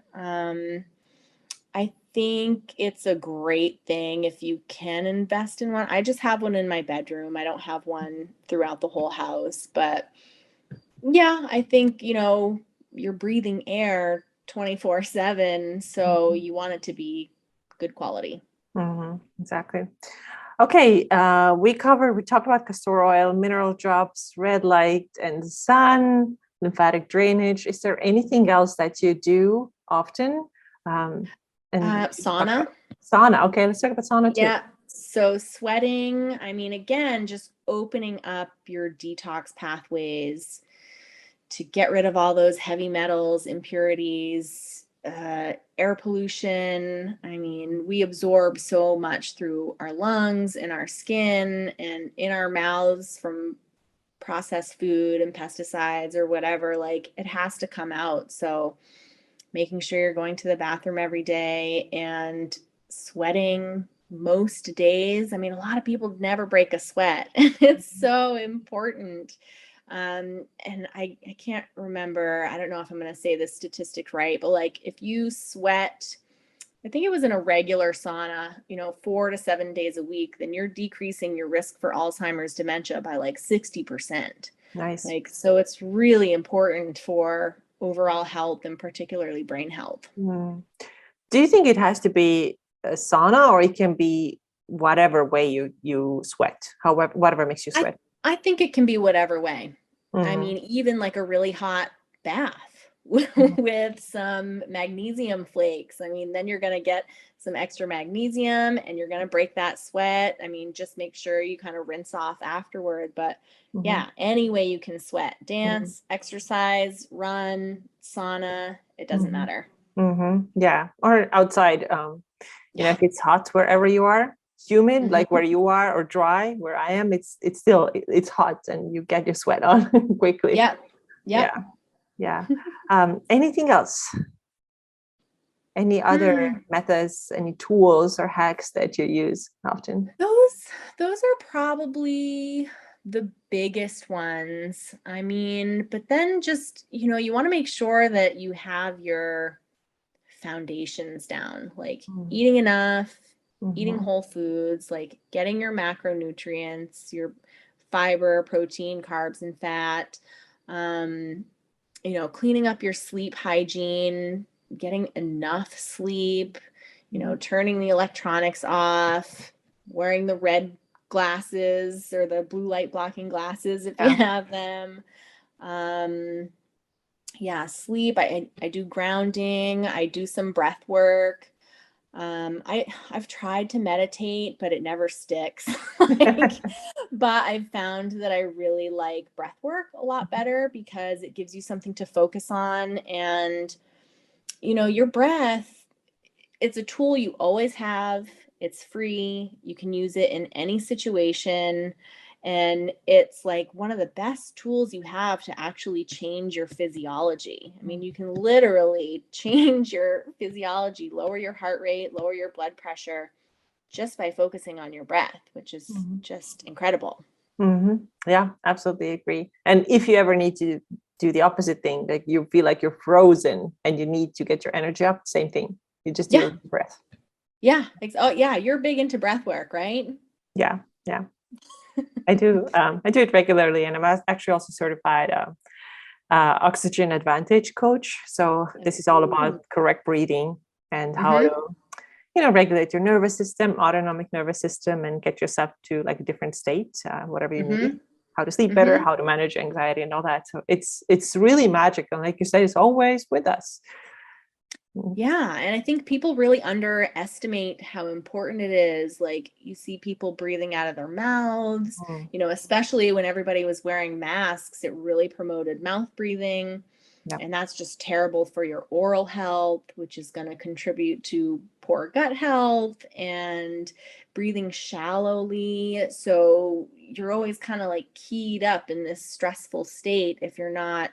I think it's a great thing if you can invest in one. I just have one in my bedroom. I don't have one throughout the whole house, but yeah, I think, you're breathing air 24/7, so Mhm. you want it to be good quality. Mhm. Exactly. Okay, we talked about castor oil, mineral drops, red light and sun, lymphatic drainage. Is there anything else that you do often? And Sauna. Sauna. Okay, let's talk about sauna too. Yeah. So sweating, I mean, again, just opening up your detox pathways to get rid of all those heavy metals, impurities, air pollution. I mean, we absorb so much through our lungs and our skin and in our mouths from processed food and pesticides or whatever. Like, it has to come out. So making sure you're going to the bathroom every day and sweating most days. I mean, a lot of people never break a sweat. It's so important. And I can't remember, I don't know if I'm going to say this statistic right, but like if you sweat, I think it was in a regular sauna, 4 to 7 days a week, then you're decreasing your risk for Alzheimer's dementia by like 60%. Nice. Like, so it's really important for overall health and particularly brain health. Do you think it has to be a sauna, or it can be whatever way you sweat, however, whatever makes you sweat? I think it can be whatever way. I mean, even like a really hot bath with some magnesium flakes. I mean, then you're going to get some extra magnesium and you're going to break that sweat. I mean, just make sure you kind of rinse off afterward. But yeah, any way you can sweat, dance, exercise, run, sauna, it doesn't matter. Yeah. Or outside, if it's hot wherever you are, humid, like where you are, or dry where I am, it's still, it's hot and you get your sweat on quickly. Yeah. Anything else? Any other methods, any tools or hacks that you use often? Those are probably the biggest ones. I mean, but then just, you want to make sure that you have your foundations down, like eating enough, eating whole foods, like getting your macronutrients, your fiber, protein, carbs, and fat, cleaning up your sleep hygiene, getting enough sleep, turning the electronics off, wearing the red glasses or the blue light blocking glasses if you have them. Sleep. I do grounding. I do some breath work. I've tried to meditate, but it never sticks. But I've found that I really like breath work a lot better because it gives you something to focus on. And, your breath, it's a tool you always have. It's free. You can use it in any situation. And it's like one of the best tools you have to actually change your physiology. I mean, you can literally change your physiology, lower your heart rate, lower your blood pressure just by focusing on your breath, which is just incredible. Yeah, absolutely agree. And if you ever need to do the opposite thing, like you feel like you're frozen and you need to get your energy up, same thing. You just do breath. Yeah. Oh, yeah. You're big into breath work, right? Yeah. I do it regularly, and I'm actually also certified oxygen advantage coach. So this is all about correct breathing and how to, regulate your nervous system, autonomic nervous system, and get yourself to like a different state, whatever you need. How to sleep better, how to manage anxiety, and all that. So it's really magical, and like you said, it's always with us. Yeah. And I think people really underestimate how important it is. Like, you see people breathing out of their mouths, especially when everybody was wearing masks, it really promoted mouth breathing. And that's just terrible for your oral health, which is going to contribute to poor gut health and breathing shallowly. So you're always kind of like keyed up in this stressful state if you're not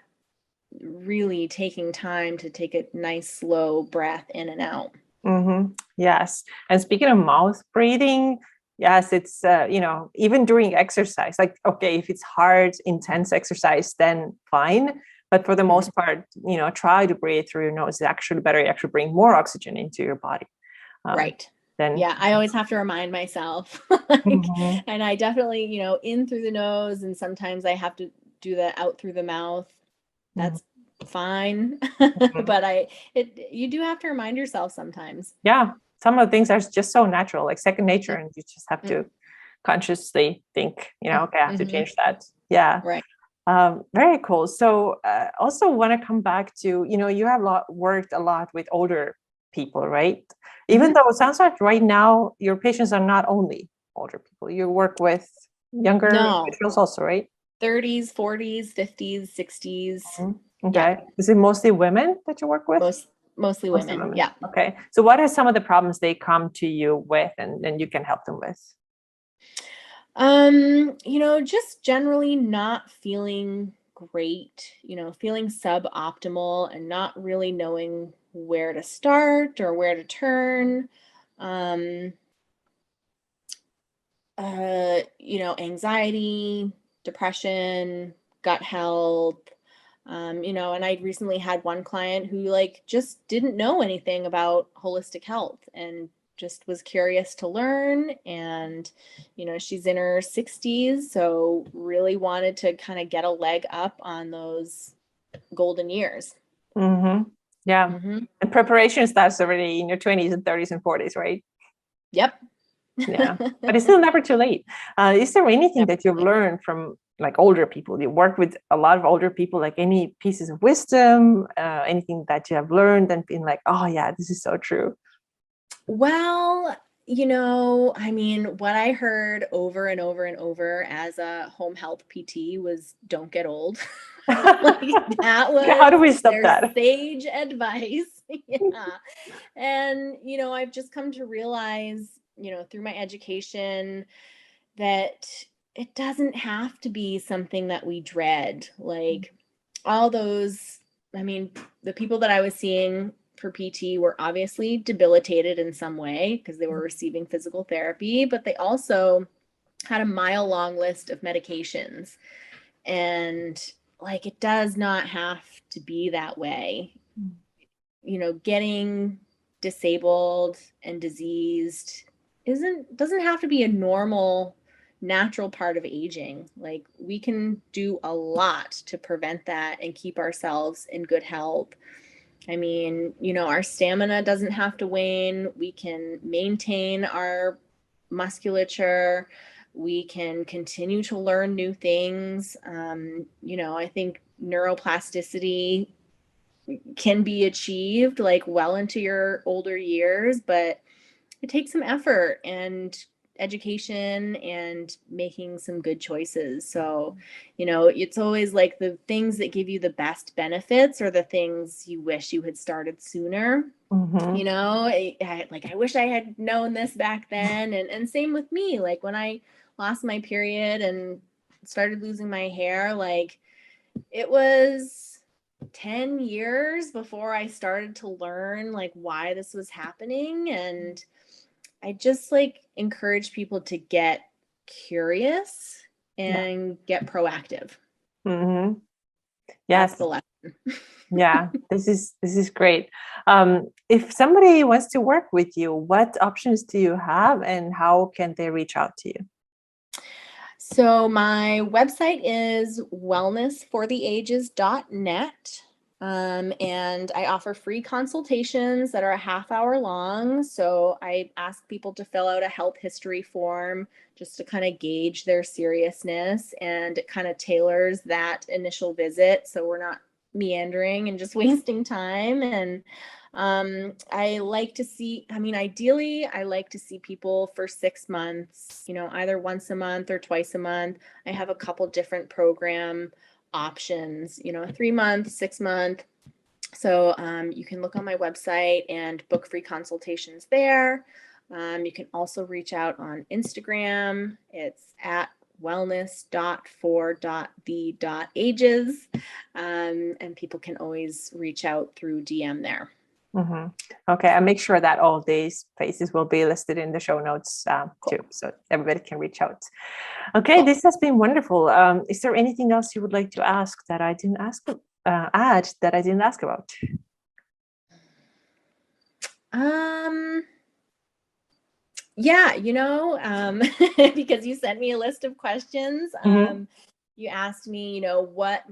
really taking time to take a nice slow breath in and out. Yes. And speaking of mouth breathing, yes, it's even during exercise, like, okay, if it's hard, intense exercise, then fine. But for the most part, try to breathe through your nose. It's actually better. You actually bring more oxygen into your body. Right. I always have to remind myself. And I definitely, in through the nose, and sometimes I have to do that out through the mouth. That's fine. But you do have to remind yourself sometimes. Yeah. Some of the things are just so natural, like second nature, and you just have to consciously think, okay, I have to Mm-hmm. change that. Yeah. Right. Very cool. So also want to come back to, you have worked a lot with older people, right? Even though it sounds like right now your patients are not only older people, you work with younger No. individuals also, right? 30s, 40s, 50s, 60s. Okay. Is it mostly women that you work with? Mostly women. Yeah. Okay. So what are some of the problems they come to you with and you can help them with? Just generally not feeling great, feeling suboptimal and not really knowing where to start or where to turn. Um, Anxiety, depression, gut health. And I recently had one client who just didn't know anything about holistic health and just was curious to learn. And, she's in her 60s, so really wanted to kind of get a leg up on those golden years. Mm-hmm. Yeah. Mm-hmm. And preparation starts already in your 20s and 30s and 40s, right? Yep. Yeah, but it's still never too late. Is there anything that you've learned from older people? You work with a lot of older people, like any pieces of wisdom, anything that you have learned and been like, oh yeah, this is so true. Well, what I heard over and over and over as a home health PT was don't get old. That was how do we stop their that? sage advice. Yeah. And, I've just come to realize, through my education that it doesn't have to be something that we dread. Like all those, the people that I was seeing for PT were obviously debilitated in some way because they were receiving physical therapy, but they also had a mile-long list of medications. And it does not have to be that way. Getting disabled and diseased doesn't have to be a normal natural part of aging. We can do a lot to prevent that and keep ourselves in good health. Our stamina doesn't have to wane. We can maintain our musculature. We can continue to learn new things. I think neuroplasticity can be achieved well into your older years, but it takes some effort and education and making some good choices. So, it's always the things that give you the best benefits are the things you wish you had started sooner. Mm-hmm. I wish I had known this back then. And same with me, when I lost my period and started losing my hair, it was 10 years before I started to learn why this was happening. And I just encourage people to get curious and get proactive. Mm-hmm. Yes. That's the lesson. Yeah, this is great. If somebody wants to work with you, what options do you have and how can they reach out to you? So my website is wellnessfortheages.net. And I offer free consultations that are a half hour long. So I ask people to fill out a health history form just to kind of gauge their seriousness, and it kind of tailors that initial visit so we're not meandering and just wasting time. And I like to see, ideally, I like to see people for 6 months, either once a month or twice a month. I have a couple different program options, 3 month, 6 month. So you can look on my website and book free consultations there. You can also reach out on Instagram. It's at wellness.for.the.ages. And people can always reach out through DM there. Mm-hmm. Okay, I'll make sure that all these places will be listed in the show notes too, so everybody can reach out. Okay, This has been wonderful. Is there anything else you would like to ask that I didn't ask? Add that I didn't ask about? Yeah, because you sent me a list of questions. You asked me, what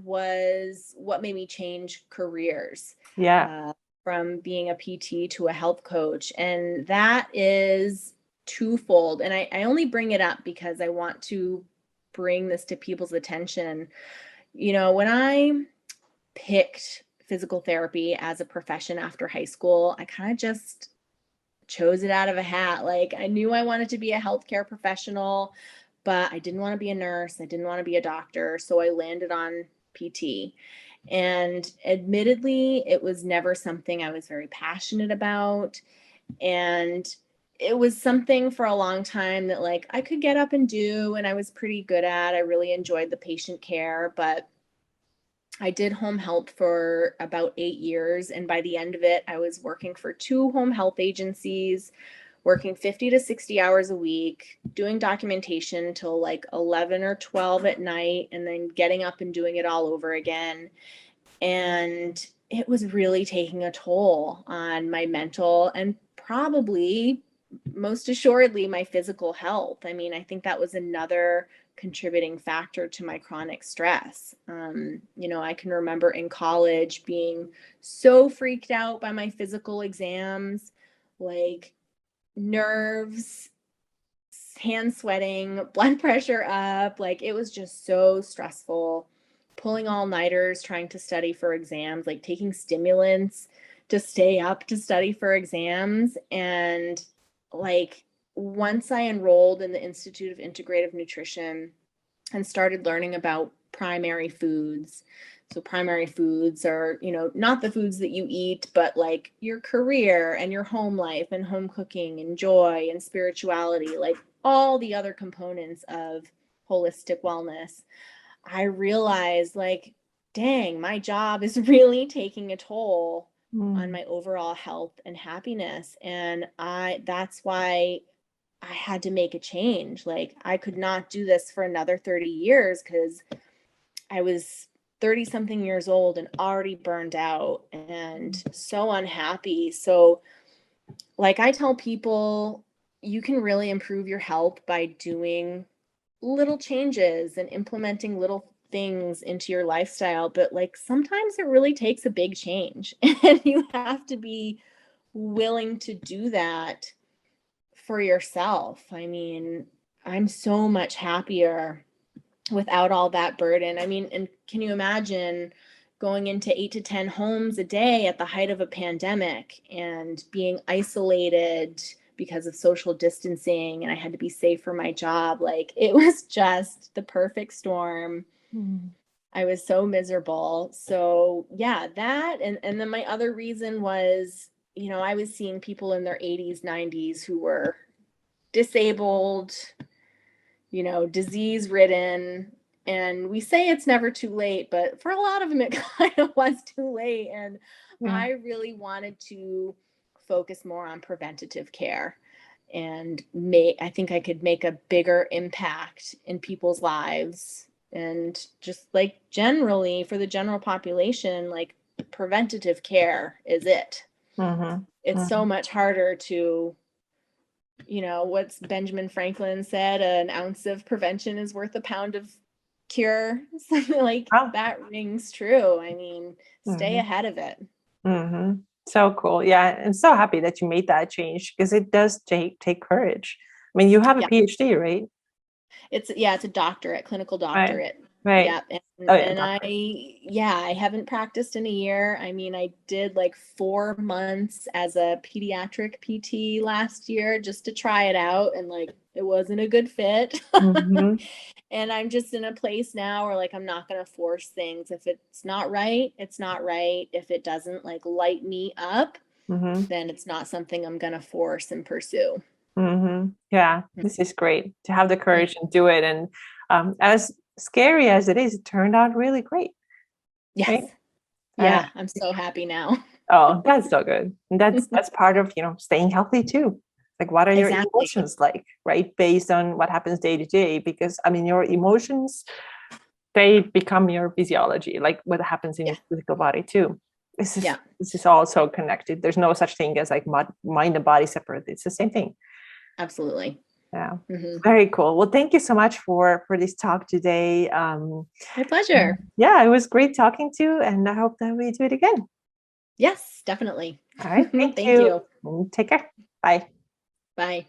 made me change careers. Yeah. From being a PT to a health coach. And that is twofold. And I only bring it up because I want to bring this to people's attention. When I picked physical therapy as a profession after high school, I kind of just chose it out of a hat. Like, I knew I wanted to be a healthcare professional, but I didn't want to be a nurse. I didn't want to be a doctor. So I landed on PT. And admittedly, it was never something I was very passionate about. And it was something for a long time that like I could get up and do, and I was pretty good at. I really enjoyed the patient care, but I did home health for about 8 years. And by the end of it, I was working for 2 home health agencies, working 50 to 60 hours a week, doing documentation till like 11 or 12 at night, and then getting up and doing it all over again. And it was really taking a toll on my mental and probably most assuredly my physical health. I mean, I think that was another contributing factor to my chronic stress. I can remember in college being so freaked out by my physical exams, like nerves, hand sweating, blood pressure up. Like, it was just so stressful, pulling all-nighters, trying to study for exams, like taking stimulants to stay up to study for exams. And like, once I enrolled in the Institute of Integrative Nutrition and started learning about primary foods. So primary foods are, not the foods that you eat, but like your career and your home life and home cooking and joy and spirituality, like all the other components of holistic wellness. I realized like, dang, my job is really taking a toll on my overall health and happiness. And that's why I had to make a change. Like, I could not do this for another 30 years because I was 30 something years old and already burned out and so unhappy. So like, I tell people, you can really improve your health by doing little changes and implementing little things into your lifestyle. But like, sometimes it really takes a big change and you have to be willing to do that for yourself. I mean, I'm so much happier without all that burden. I mean, and can you imagine going into 8 to 10 homes a day at the height of a pandemic and being isolated because of social distancing, and I had to be safe for my job? Like, it was just the perfect storm. I was so miserable. So yeah, that, and then my other reason was, I was seeing people in their 80s, 90s who were disabled, disease ridden. And we say it's never too late, but for a lot of them, it kind of was too late. And I really wanted to focus more on preventative care and I think I could make a bigger impact in people's lives. And just like generally for the general population, like preventative care is it. It's so much harder to, what's Benjamin Franklin said, an ounce of prevention is worth a pound of cure. Something like that rings true. I mean, stay ahead of it. So cool. Yeah. I'm so happy that you made that change because it does take courage. I mean, you have a PhD, right? It's a doctorate, clinical doctorate. Right. Yeah. And I haven't practiced in a year. I mean, I did like 4 months as a pediatric PT last year just to try it out. And like, it wasn't a good fit. And I'm just in a place now where like, I'm not going to force things. If it's not right, it's not right. If it doesn't like light me up, then it's not something I'm going to force and pursue. Yeah, this is great to have the courage and do it. And as scary as it is, it turned out really great. Yes. Right? Yeah, I'm so happy now. Oh, that's so good. And that's part of, staying healthy too. Like, what are your emotions like, right? Based on what happens day to day, because I mean, your emotions, they become your physiology, like what happens in your physical body too. This is all so connected. There's no such thing as like mind and body separate. It's the same thing. Absolutely. Yeah. Very cool. Well, thank you so much for this talk today. My pleasure. Yeah, it was great talking to you, and I hope that we do it again. Yes, definitely. All right. Thank you. Take care. Bye. Bye.